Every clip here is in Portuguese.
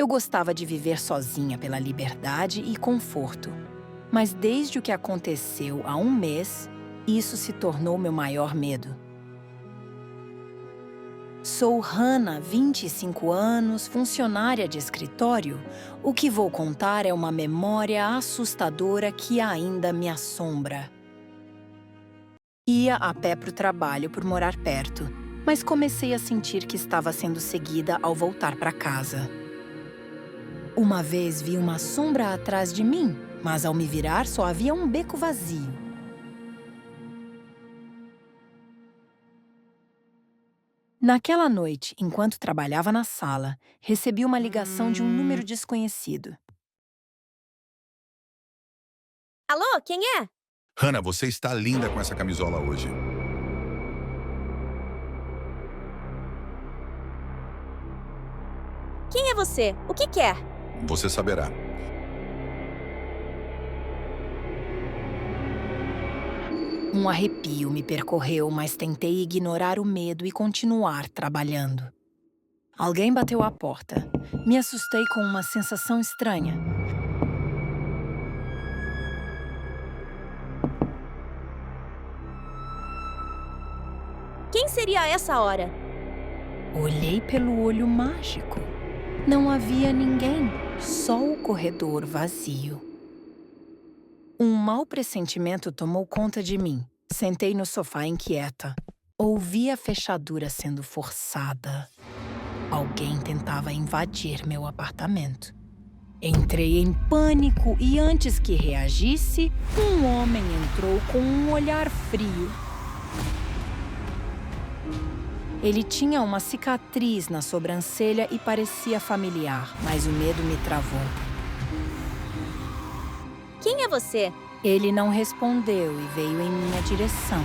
Eu gostava de viver sozinha pela liberdade e conforto. Mas desde o que aconteceu há um mês, isso se tornou meu maior medo. Sou Hannah, 25 anos, funcionária de escritório. O que vou contar é uma memória assustadora que ainda me assombra. Ia a pé para o trabalho por morar perto, mas comecei a sentir que estava sendo seguida ao voltar para casa. Uma vez vi uma sombra atrás de mim, mas ao me virar só havia um beco vazio. Naquela noite, enquanto trabalhava na sala, recebi uma ligação de um número desconhecido. Alô, quem é? Hannah, você está linda com essa camisola hoje. Quem é você? O que quer? Você saberá. Um arrepio me percorreu, mas tentei ignorar o medo e continuar trabalhando. Alguém bateu à porta. Me assustei com uma sensação estranha. Quem seria a essa hora? Olhei pelo olho mágico. Não havia ninguém, só o corredor vazio. Um mau pressentimento tomou conta de mim. Sentei no sofá inquieta. Ouvi a fechadura sendo forçada. Alguém tentava invadir meu apartamento. Entrei em pânico e antes que reagisse, um homem entrou com um olhar frio. Ele tinha uma cicatriz na sobrancelha e parecia familiar, mas o medo me travou. Quem é você? Ele não respondeu e veio em minha direção,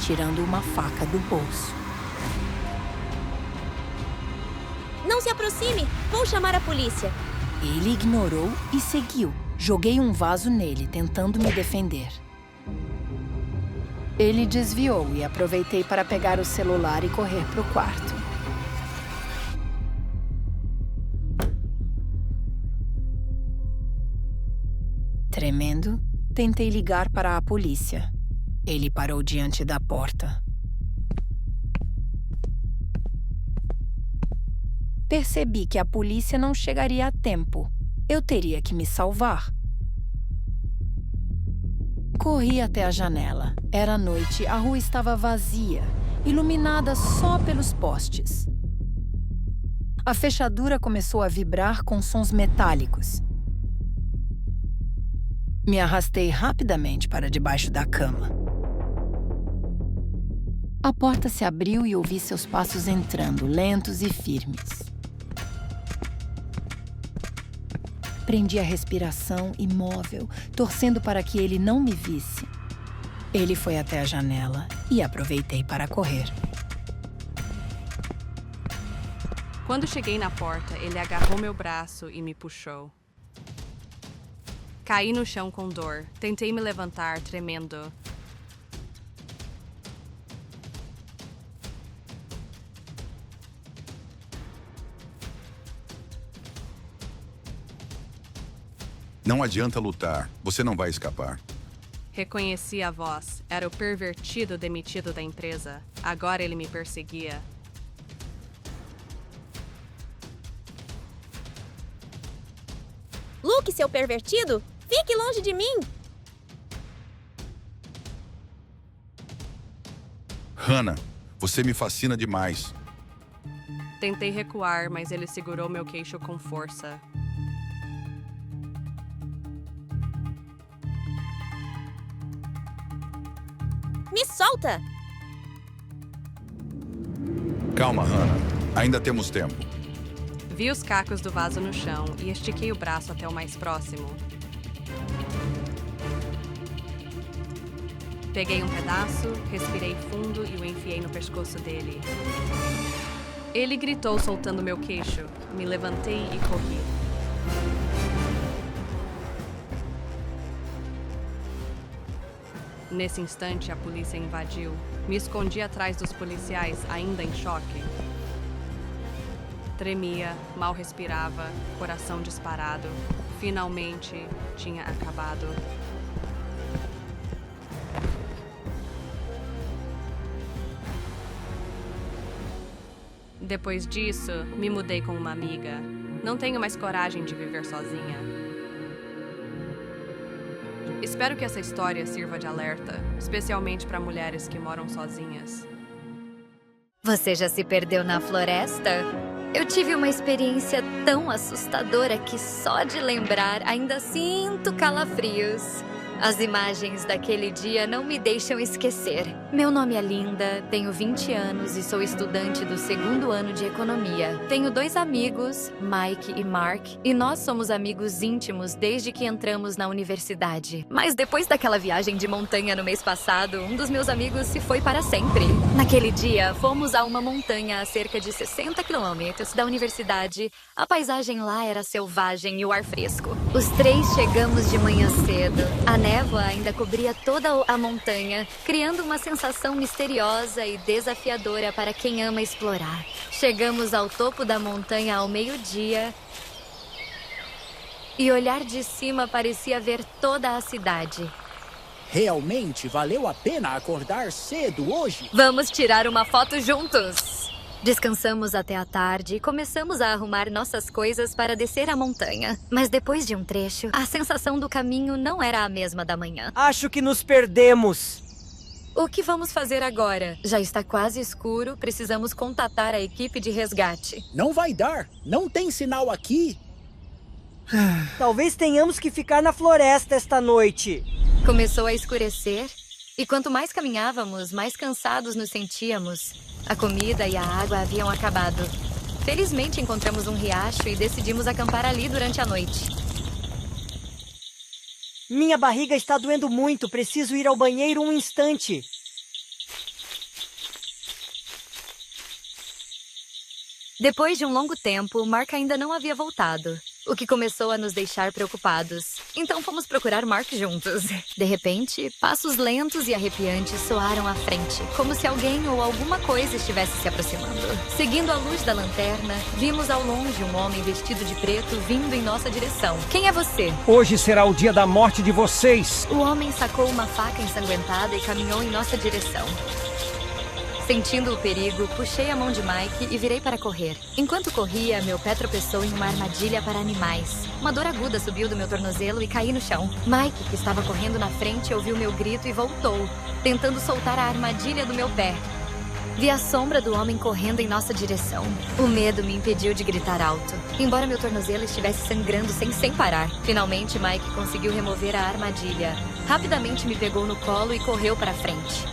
tirando uma faca do bolso. Não se aproxime! Vou chamar a polícia. Ele ignorou e seguiu. Joguei um vaso nele, tentando me defender. Ele desviou e aproveitei para pegar o celular e correr para o quarto. Tremendo, tentei ligar para a polícia. Ele parou diante da porta. Percebi que a polícia não chegaria a tempo. Eu teria que me salvar. Corri até a janela. Era noite, a rua estava vazia, iluminada só pelos postes. A fechadura começou a vibrar com sons metálicos. Me arrastei rapidamente para debaixo da cama. A porta se abriu e ouvi seus passos entrando, lentos e firmes. Prendi a respiração, imóvel, torcendo para que ele não me visse. Ele foi até a janela e aproveitei para correr. Quando cheguei na porta, ele agarrou meu braço e me puxou. Caí no chão com dor. Tentei me levantar, tremendo. Não adianta lutar. Você não vai escapar. Reconheci a voz. Era o pervertido demitido da empresa. Agora ele me perseguia. Luke, seu pervertido! Fique longe de mim! Hannah, você me fascina demais. Tentei recuar, mas ele segurou meu queixo com força. Me solta! Calma, Hannah. Ainda temos tempo. Vi os cacos do vaso no chão e estiquei o braço até o mais próximo. Peguei um pedaço, respirei fundo e o enfiei no pescoço dele. Ele gritou soltando meu queixo. Me levantei e corri. Nesse instante, a polícia invadiu. Me escondi atrás dos policiais, ainda em choque. Tremia, mal respirava, coração disparado. Finalmente tinha acabado. Depois disso, me mudei com uma amiga. Não tenho mais coragem de viver sozinha. Espero que essa história sirva de alerta, especialmente para mulheres que moram sozinhas. Você já se perdeu na floresta? Eu tive uma experiência tão assustadora que só de lembrar ainda sinto calafrios. As imagens daquele dia não me deixam esquecer. Meu nome é Linda, tenho 20 anos e sou estudante do 2º ano de economia. Tenho 2 amigos, Mike e Mark, e nós somos amigos íntimos desde que entramos na universidade. Mas depois daquela viagem de montanha no mês passado, um dos meus amigos se foi para sempre. Naquele dia, fomos a uma montanha a cerca de 60 quilômetros da universidade. A paisagem lá era selvagem e o ar fresco. Os 3 chegamos de manhã cedo. A névoa ainda cobria toda a montanha, criando uma sensação misteriosa e desafiadora para quem ama explorar. Chegamos ao topo da montanha ao meio-dia e olhar de cima parecia ver toda a cidade. Realmente valeu a pena acordar cedo hoje? Vamos tirar uma foto juntos! Descansamos até a tarde e começamos a arrumar nossas coisas para descer a montanha. Mas depois de um trecho, a sensação do caminho não era a mesma da manhã. Acho que nos perdemos. O que vamos fazer agora? Já está quase escuro, precisamos contatar a equipe de resgate. Não vai dar, não tem sinal aqui. Talvez tenhamos que ficar na floresta esta noite. Começou a escurecer e quanto mais caminhávamos, mais cansados nos sentíamos. A comida e a água haviam acabado. Felizmente encontramos um riacho e decidimos acampar ali durante a noite. Minha barriga está doendo muito, preciso ir ao banheiro um instante. Depois de um longo tempo, Mark ainda não havia voltado, o que começou a nos deixar preocupados. Então fomos procurar Mark juntos. De repente, passos lentos e arrepiantes soaram à frente, como se alguém ou alguma coisa estivesse se aproximando. Seguindo a luz da lanterna, vimos ao longe um homem vestido de preto vindo em nossa direção. Quem é você? Hoje será o dia da morte de vocês. O homem sacou uma faca ensanguentada e caminhou em nossa direção. Sentindo o perigo, puxei a mão de Mike e virei para correr. Enquanto corria, meu pé tropeçou em uma armadilha para animais. Uma dor aguda subiu do meu tornozelo e caí no chão. Mike, que estava correndo na frente, ouviu meu grito e voltou, tentando soltar a armadilha do meu pé. Vi a sombra do homem correndo em nossa direção. O medo me impediu de gritar alto, embora meu tornozelo estivesse sangrando sem parar. Finalmente, Mike conseguiu remover a armadilha. Rapidamente me pegou no colo e correu para frente.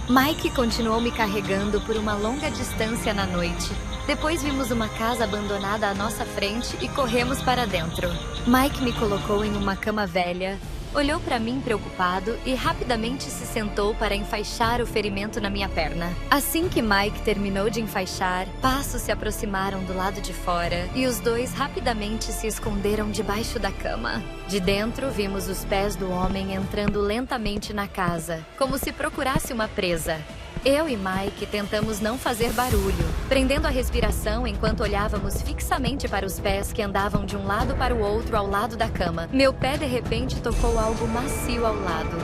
Mike continuou me carregando por uma longa distância na noite. Depois vimos uma casa abandonada à nossa frente e corremos para dentro. Mike me colocou em uma cama velha, olhou para mim preocupado e rapidamente se sentou para enfaixar o ferimento na minha perna. Assim que Mike terminou de enfaixar, passos se aproximaram do lado de fora e os 2 rapidamente se esconderam debaixo da cama. De dentro, vimos os pés do homem entrando lentamente na casa, como se procurasse uma presa. Eu e Mike tentamos não fazer barulho, prendendo a respiração enquanto olhávamos fixamente para os pés que andavam de um lado para o outro ao lado da cama. Meu pé de repente tocou algo macio ao lado.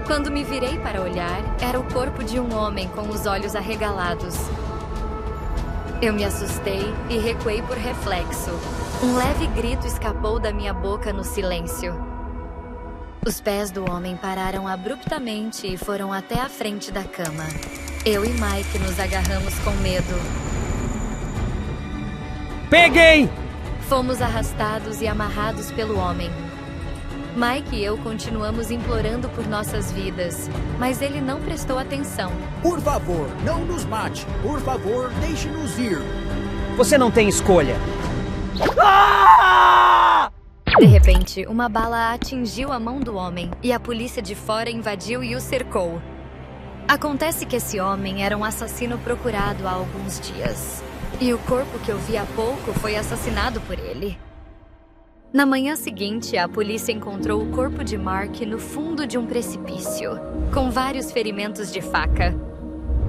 Quando me virei para olhar, era o corpo de um homem com os olhos arregalados. Eu me assustei e recuei por reflexo. Um leve grito escapou da minha boca no silêncio. Os pés do homem pararam abruptamente e foram até a frente da cama. Eu e Mike nos agarramos com medo. Peguei! Fomos arrastados e amarrados pelo homem. Mike e eu continuamos implorando por nossas vidas, mas ele não prestou atenção. Por favor, não nos mate. Por favor, deixe-nos ir. Você não tem escolha. De repente, uma bala atingiu a mão do homem e a polícia de fora invadiu e o cercou. Acontece que esse homem era um assassino procurado há alguns dias. E o corpo que eu vi há pouco foi assassinado por ele. Na manhã seguinte, a polícia encontrou o corpo de Mark no fundo de um precipício, com vários ferimentos de faca.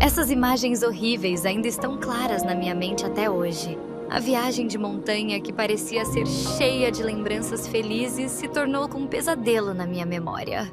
Essas imagens horríveis ainda estão claras na minha mente até hoje. A viagem de montanha, que parecia ser cheia de lembranças felizes, se tornou um pesadelo na minha memória.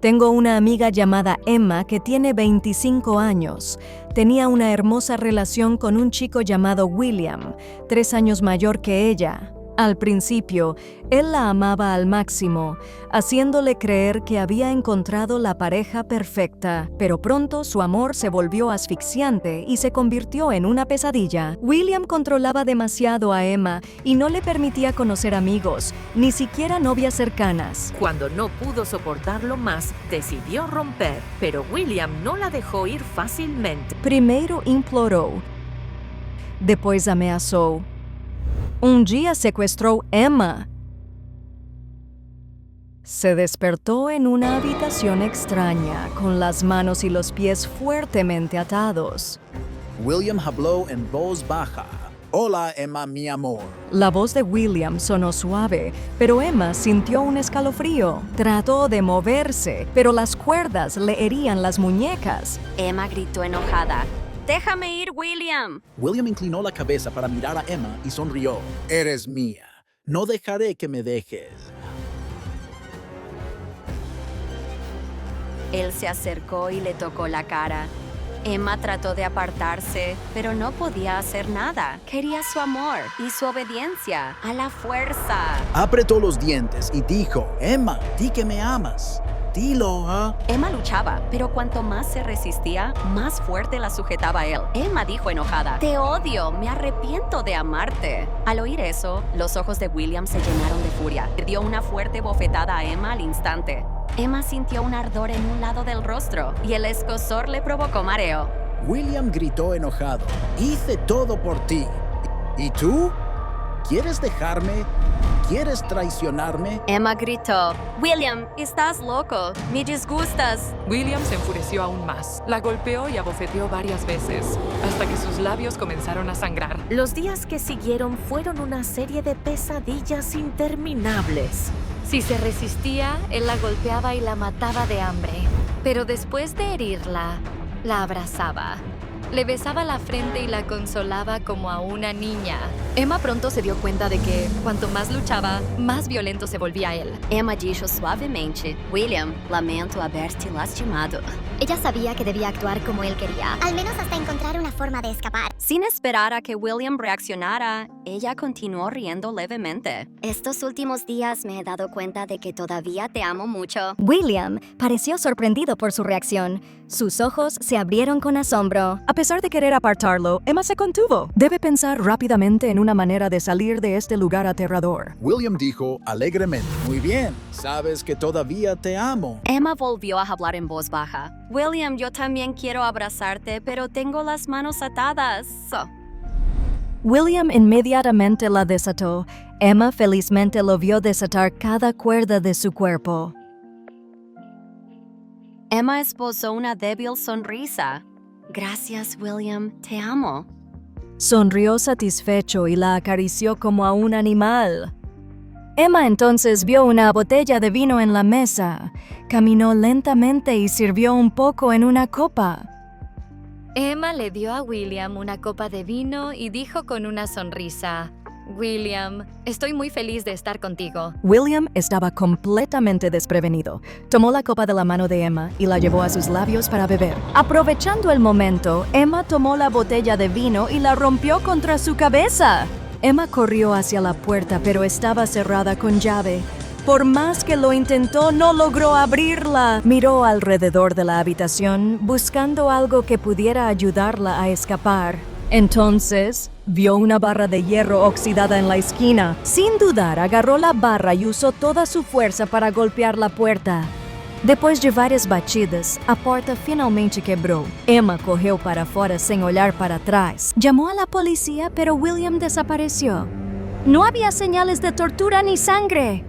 Tengo una amiga llamada Emma que tiene 25 años. Tenía una hermosa relación con un chico llamado William, 3 años mayor que ella. Al principio, él la amaba al máximo, haciéndole creer que había encontrado la pareja perfecta, pero pronto su amor se volvió asfixiante y se convirtió en una pesadilla. William controlaba demasiado a Emma y no le permitía conocer amigos, ni siquiera novias cercanas. Cuando no pudo soportarlo más, decidió romper, pero William no la dejó ir fácilmente. Primero imploró, después amenazó. Un día secuestró Emma. Se despertó en una habitación extraña, con las manos y los pies fuertemente atados. William habló en voz baja. Hola, Emma, mi amor. La voz de William sonó suave, pero Emma sintió un escalofrío. Trató de moverse, pero las cuerdas le herían las muñecas. Emma gritó enojada. ¡Déjame ir, William! William inclinó la cabeza para mirar a Emma y sonrió. Eres mía. No dejaré que me dejes. Él se acercó y le tocó la cara. Emma trató de apartarse, pero no podía hacer nada. Quería su amor y su obediencia, a la fuerza. Apretó los dientes y dijo, Emma, di que me amas. Dilo, ¿ah? Emma luchaba, pero cuanto más se resistía, más fuerte la sujetaba él. Emma dijo enojada, te odio, me arrepiento de amarte. Al oír eso, los ojos de William se llenaron de furia. Dio una fuerte bofetada a Emma al instante. Emma sintió un ardor en un lado del rostro y el escozor le provocó mareo. William gritó enojado. Hice todo por ti. ¿Y tú? ¿Quieres dejarme? ¿Quieres traicionarme? Emma gritó, William, estás loco, me disgustas. William se enfureció aún más. La golpeó y abofeteó varias veces, hasta que sus labios comenzaron a sangrar. Los días que siguieron fueron una serie de pesadillas interminables. Si se resistía, él la golpeaba y la mataba de hambre. Pero después de herirla, la abrazaba. Le besaba la frente y la consolaba como a una niña. Emma pronto se dio cuenta de que, cuanto más luchaba, más violento se volvía él. Emma dijo suavemente, William, lamento haberte lastimado. Ella sabía que debía actuar como él quería, al menos hasta encontrar una forma de escapar. Sin esperar a que William reaccionara, ella continuó riendo levemente. Estos últimos días me he dado cuenta de que todavía te amo mucho. William pareció sorprendido por su reacción. Sus ojos se abrieron con asombro. A pesar de querer apartarlo, Emma se contuvo. Debe pensar rápidamente en una manera de salir de este lugar aterrador. William dijo alegremente, muy bien, sabes que todavía te amo. Emma volvió a hablar en voz baja. William, yo también quiero abrazarte, pero tengo las manos atadas. William inmediatamente la desató. Emma felizmente lo vio desatar cada cuerda de su cuerpo. Emma esbozó una débil sonrisa. Gracias, William, te amo. Sonrió satisfecho y la acarició como a un animal. Emma entonces vio una botella de vino en la mesa. Caminó lentamente y sirvió un poco en una copa. Emma le dio a William una copa de vino y dijo con una sonrisa, William, estoy muy feliz de estar contigo. William estaba completamente desprevenido. Tomó la copa de la mano de Emma y la llevó a sus labios para beber. Aprovechando el momento, Emma tomó la botella de vino y la rompió contra su cabeza. Emma corrió hacia la puerta, pero estaba cerrada con llave. Por más que lo intentó, no logró abrirla. Miró alrededor de la habitación, buscando algo que pudiera ayudarla a escapar. Entonces, vio una barra de hierro oxidada en la esquina. Sin dudar, agarró la barra y usó toda su fuerza para golpear la puerta. Depois de várias batidas, a porta finalmente quebrou. Emma correu para fora sem olhar para trás. Llamó a la policía, pero William desapareció. No había señales de tortura ni sangre.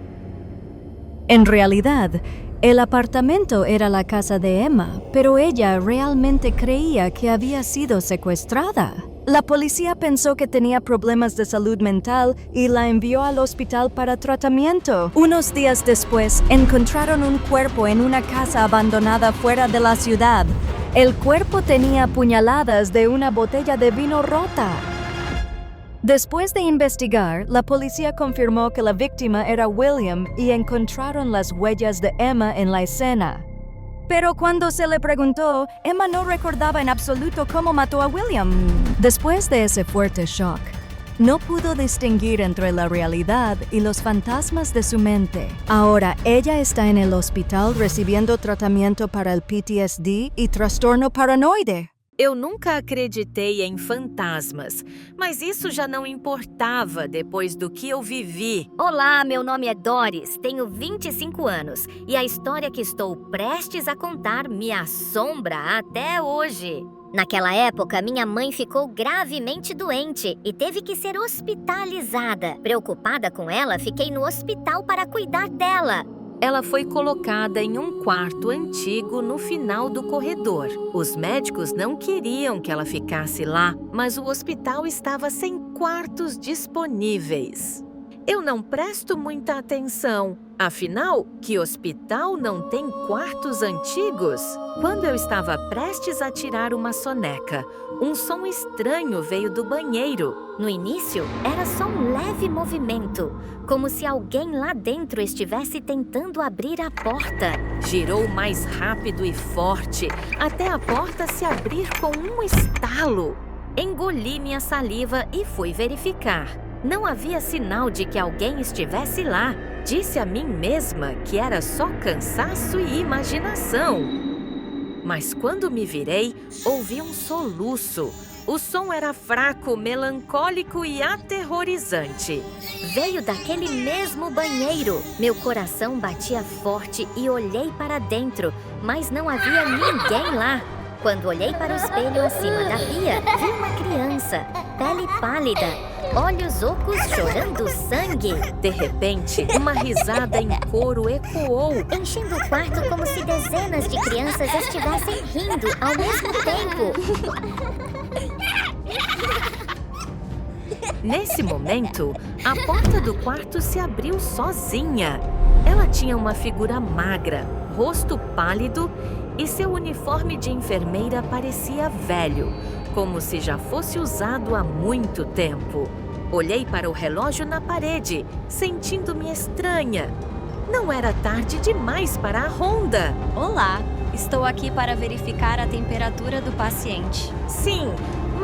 En realidad, el apartamento era la casa de Emma, pero ella realmente creía que había sido secuestrada. La policía pensó que tenía problemas de salud mental y la envió al hospital para tratamiento. Unos días después, encontraron un cuerpo en una casa abandonada fuera de la ciudad. El cuerpo tenía puñaladas de una botella de vino rota. Después de investigar, la policía confirmó que la víctima era William y encontraron las huellas de Emma en la escena. Pero cuando se le preguntó, Emma no recordaba en absoluto cómo mató a William. Después de ese fuerte shock, no pudo distinguir entre la realidad y los fantasmas de su mente. Ahora ella está en el hospital recibiendo tratamiento para el PTSD y trastorno paranoide. Eu nunca acreditei em fantasmas, mas isso já não importava depois do que eu vivi. Olá, meu nome é Doris, tenho 25 anos e a história que estou prestes a contar me assombra até hoje. Naquela época, minha mãe ficou gravemente doente e teve que ser hospitalizada. Preocupada com ela, fiquei no hospital para cuidar dela. Ela foi colocada em um quarto antigo no final do corredor. Os médicos não queriam que ela ficasse lá, mas o hospital estava sem quartos disponíveis. Eu não presto muita atenção. Afinal, que hospital não tem quartos antigos? Quando eu estava prestes a tirar uma soneca, um som estranho veio do banheiro. No início, era só um leve movimento, como se alguém lá dentro estivesse tentando abrir a porta. Girou mais rápido e forte, até a porta se abrir com um estalo. Engoli minha saliva e fui verificar. Não havia sinal de que alguém estivesse lá. Disse a mim mesma que era só cansaço e imaginação. Mas quando me virei, ouvi um soluço. O som era fraco, melancólico e aterrorizante. Veio daquele mesmo banheiro. Meu coração batia forte e olhei para dentro, mas não havia ninguém lá. Quando olhei para o espelho acima da pia, vi uma criança, pele pálida, olhos ocos chorando sangue. De repente, uma risada em coro ecoou, enchendo o quarto como se dezenas de crianças estivessem rindo ao mesmo tempo. Nesse momento, a porta do quarto se abriu sozinha. Ela tinha uma figura magra, rosto pálido e seu uniforme de enfermeira parecia velho, como se já fosse usado há muito tempo. Olhei para o relógio na parede, sentindo-me estranha. Não era tarde demais para a ronda. Olá, estou aqui para verificar a temperatura do paciente. Sim,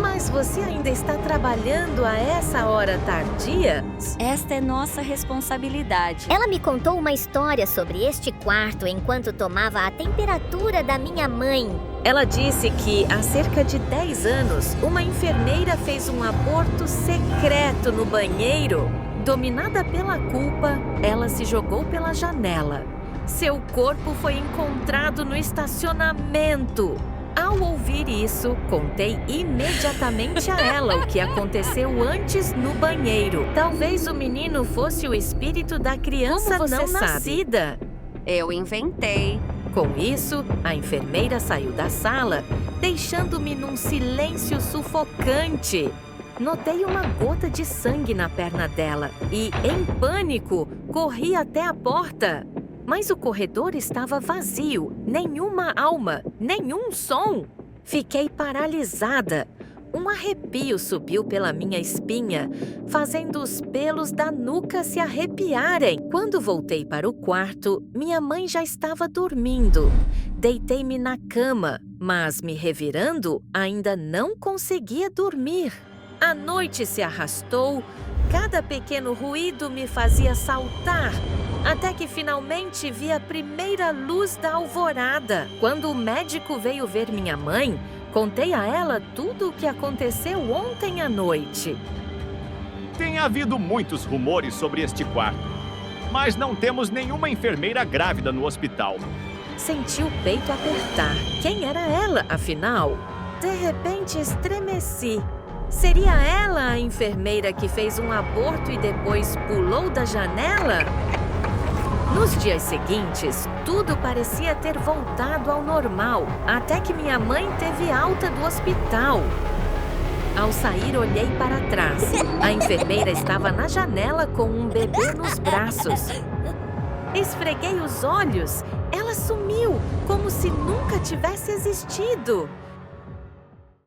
mas você ainda está trabalhando a essa hora tardia? Esta é nossa responsabilidade. Ela me contou uma história sobre este quarto enquanto tomava a temperatura da minha mãe. Ela disse que, há cerca de 10 anos, uma enfermeira fez um aborto secreto no banheiro. Dominada pela culpa, ela se jogou pela janela. Seu corpo foi encontrado no estacionamento. Ao ouvir isso, contei imediatamente a ela o que aconteceu antes no banheiro. Talvez o menino fosse o espírito da criança não nascida. Eu inventei. Com isso, a enfermeira saiu da sala, deixando-me num silêncio sufocante. Notei uma gota de sangue na perna dela e, em pânico, corri até a porta. Mas o corredor estava vazio, nenhuma alma, nenhum som. Fiquei paralisada. Um arrepio subiu pela minha espinha, fazendo os pelos da nuca se arrepiarem. Quando voltei para o quarto, minha mãe já estava dormindo. Deitei-me na cama, mas me revirando, ainda não conseguia dormir. A noite se arrastou, cada pequeno ruído me fazia saltar, até que finalmente vi a primeira luz da alvorada. Quando o médico veio ver minha mãe, contei a ela tudo o que aconteceu ontem à noite. Tem havido muitos rumores sobre este quarto, mas não temos nenhuma enfermeira grávida no hospital. Senti o peito apertar. Quem era ela, afinal? De repente, estremeci. Seria ela a enfermeira que fez um aborto e depois pulou da janela? Nos dias seguintes, tudo parecia ter voltado ao normal, até que minha mãe teve alta do hospital. Ao sair, olhei para trás. A enfermeira estava na janela com um bebê nos braços. Esfreguei os olhos Ela sumiu, como se nunca tivesse existido.